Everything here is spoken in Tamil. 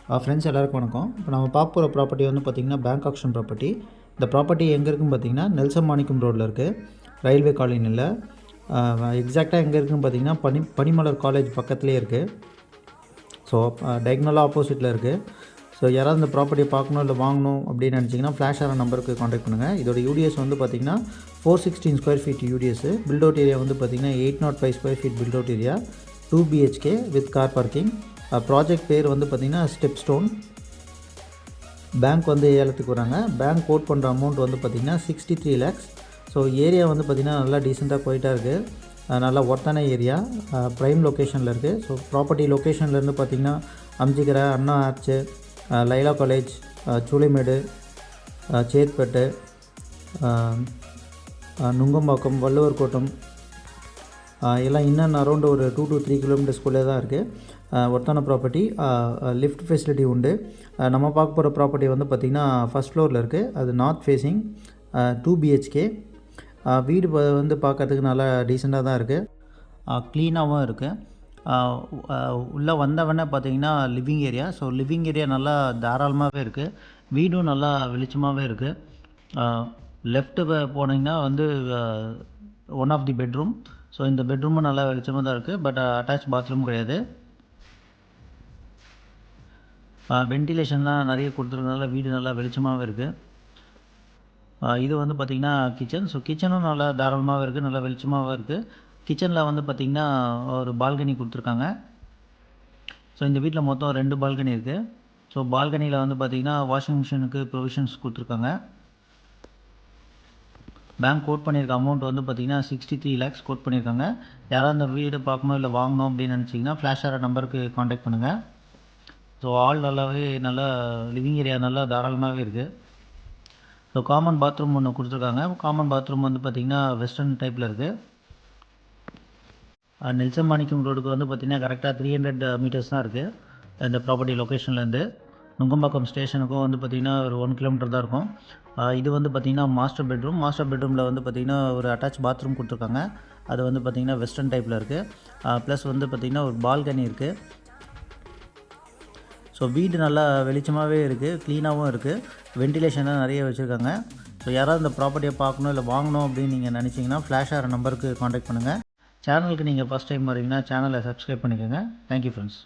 ஃப்ரெண்ட்ஸ் எல்லாருக்கும் வணக்கம். இப்போ நம்ம பார்க்க போகிற ப்ராப்பர்ட்டி வந்து பார்த்திங்கன்னா பேங்க் ஆக்ஷன் ப்ராப்பர்ட்டி. இந்த ப்ராப்பர்ட்டி எங்கே இருக்குன்னு பார்த்திங்கன்னா நெல்சன் மாணிக்கம் ரோட்டில் இருக்குது, ரயில்வே காலனியில். எக்ஸாக்டாக எங்கே இருக்குதுன்னு பார்த்திங்கன்னா பனிமலர் காலேஜ் பக்கத்துலேயே இருக்குது. ஸோ டயக்னலாக ஆப்போசிட்டில் இருக்குது. ஸோ யாராவது இந்த ப்ராப்பர்ட்டியை பார்க்கணும் இல்லை வாங்கணும் அப்படின்னு நினச்சிங்கன்னா ஃப்ளாஷ் ஆகிற நம்பருக்கு காண்டாக்ட் பண்ணுங்கள். இதோட யூடிஎஸ் வந்து பார்த்திங்கன்னா 416 square feet UDS. Built out area வந்து பார்த்திங்கன்னா 805 square feet built out area, 2 BHK with car parking. Project பேர் வந்து பார்த்திங்கன்னா ஸ்டெப் ஸ்டோன். பேங்க் வந்து ஏலத்துக்கு வராங்க. பேங்க் கோட் பண்ணுற அமௌண்ட் வந்து பார்த்திங்கன்னா 63 lakhs. ஸோ ஏரியா வந்து பார்த்திங்கன்னா நல்லா டீசெண்டாக குவைட்டாக இருக்குது, நல்லா ஒர்த்தான ஏரியா, ப்ரைம் லொக்கேஷனில் இருக்குது. ஸோ ப்ராப்பர்ட்டி லொக்கேஷன்லேருந்து பார்த்திங்கன்னா அம்ஜிகரை, அண்ணா ஆர்ச்சு, லைலா காலேஜ், சூளைமேடு, சேத்பட்டு, நுங்கம்பாக்கம், வள்ளுவர் கோட்டம் எல்லாம் இன்னும் அரௌண்ட் ஒரு 2 to 3 கிலோமீட்டர்ஸ்குள்ளே தான் இருக்குது. ஒர்த்தான ப்ராப்பர்ட்டி, லிஃப்ட் ஃபெசிலிட்டி உண்டு. நம்ம பார்க்க போகிற ப்ராப்பர்ட்டி வந்து பார்த்திங்கன்னா ஃபஸ்ட் ஃப்ளோரில் இருக்குது. அது நார்த் ஃபேஸிங், 2 BHK. வீடு வந்து பார்க்கறதுக்கு நல்லா டீசெண்டாக தான் இருக்குது, க்ளீனாகவும் இருக்குது. உள்ளே வந்தவொடனே பார்த்திங்கன்னா living area. So living area நல்லா தாராளமாகவே இருக்குது. வீடும் நல்லா வெளிச்சமாகவே இருக்குது. லெஃப்ட்டு போனீங்கன்னா வந்து one of the bedroom. So இந்த பெட்ரூமும் நல்லா வெளிச்சமாக தான் இருக்குது, பட் அட்டாச் பாத்ரூம் கிடையாது. வென்டிலேஷன்லாம் நிறைய கொடுத்துருக்கனால வீடு நல்லா வெளிச்சமாகவே இருக்குது. இது வந்து பார்த்திங்கன்னா கிச்சன். ஸோ கிச்சனும் நல்லா தாராளமாகவே இருக்குது, நல்லா வெளிச்சமாகவே இருக்குது. கிச்சனில் வந்து பார்த்திங்கன்னா ஒரு பால்கனி கொடுத்துருக்காங்க. ஸோ இந்த வீட்டில் மொத்தம் 2 பால்கனி இருக்குது. ஸோ பால்கனியில் வந்து பார்த்திங்கன்னா வாஷிங் மிஷினுக்கு ப்ரொவிஷன்ஸ் கொடுத்துருக்காங்க. பேங்க் கோட் பண்ணியிருக்க அமௌண்ட் வந்து பார்த்திங்கன்னா 63 lakhs கோட் பண்ணியிருக்காங்க. யாராவது அந்த வீடு பார்க்கணும் இல்லை வாங்கணும் அப்படின்னு நினச்சிங்கன்னா ஃப்ளாஷ் ஆகிற நம்பருக்கு காண்டாக்ட் பண்ணுங்கள். ஸோ நல்லா லிவிங் ஏரியா நல்லா தாராளமாகவே இருக்குது. ஸோ காமன் பாத்ரூம் ஒன்று கொடுத்துருக்காங்க. காமன் பாத்ரூம் வந்து பார்த்திங்கன்னா வெஸ்டர்ன் டைப்பில் இருக்குது. நெல்சன் மாணிக்கம் ரோடுக்கு வந்து பார்த்திங்கன்னா கரெக்டாக 300 மீட்டர்ஸ் தான் இருக்குது இந்த ப்ராப்பர்ட்டி லொக்கேஷன்லேருந்து. நுங்கம்பாக்கம் ஸ்டேஷனுக்கும் வந்து பார்த்திங்கன்னா ஒரு 1 கிலோமீட்டர் தான் இருக்கும். இது வந்து பார்த்திங்கன்னா மாஸ்டர் பெட்ரூம். மாஸ்டர் பெட்ரூமில் வந்து பார்த்திங்கன்னா ஒரு அட்டாச் பாத்ரூம் கொடுத்துருக்காங்க. அது வந்து பார்த்திங்கன்னா வெஸ்டர்ன் டைப்பில் இருக்குது. ப்ளஸ் வந்து பார்த்திங்கன்னா ஒரு பால்கனி இருக்குது. ஸோ வீடு நல்லா வெளிச்சமாகவே இருக்குது, க்ளீனாகவும் இருக்குது, வென்டிலேஷன்லாம் நிறைய வச்சுருக்காங்க. ஸோ யாராவது இந்த ப்ராப்பர்ட்டியை பார்க்கணும் இல்லை வாங்கணும் அப்படின்னு நீங்கள் நினச்சிங்கன்னா ஃப்ளாஷ் ஆகிற நம்பருக்கு காண்டாக்ட் பண்ணுங்கள். சேனலுக்கு நீங்கள் ஃபஸ்ட் டைம் வரீங்கன்னா சேனலை சப்ஸ்கிரைப் பண்ணிக்கோங்க. Thank you friends.